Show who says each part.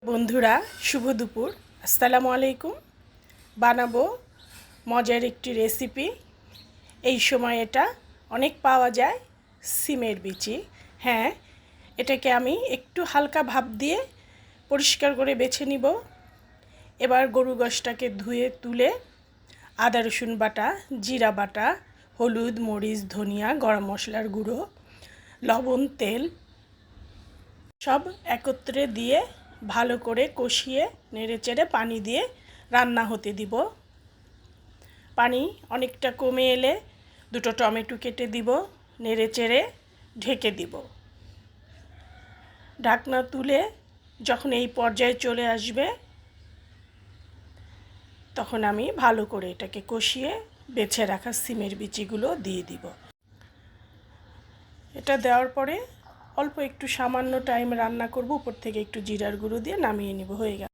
Speaker 1: বন্ধুরা শুভ দুপুর, আসসালামু আলাইকুম। বানাবো মজার একটি রেসিপি। এই সময় এটা অনেক পাওয়া যায়, সিমের বিচি। হ্যাঁ, এটাকে আমি একটু হালকা ভাপ দিয়ে পরিষ্কার করে বেছে নিব। এবার গরু গোশটাকে ধুয়ে তুলে আদা রসুন বাটা, জিরা বাটা, হলুদ, মরিচ, ধনিয়া, গরম মশলার গুঁড়ো, লবণ, তেল সব একত্রে দিয়ে ভালো করে কষিয়ে নেড়েচেড়ে পানি দিয়ে রান্না হতে দিব। পানি অনেকটা কমে এলে দুটো টমেটো কেটে দিব, নেড়েচেড়ে ঢেকে দিব। ঢাকনা তুলে যখন এই পর্যায়ে চলে আসবে তখন আমি ভালো করে এটাকে কষিয়ে বেছে রাখা সিমের বিচিগুলো দিয়ে দিব। এটা দেওয়ার পরে অল্প একটু সামান্য টাইম রান্না করব, উপর থেকে একটু জিরার গুঁড়ো দিয়ে নামিয়ে নিব। হয়ে গেল।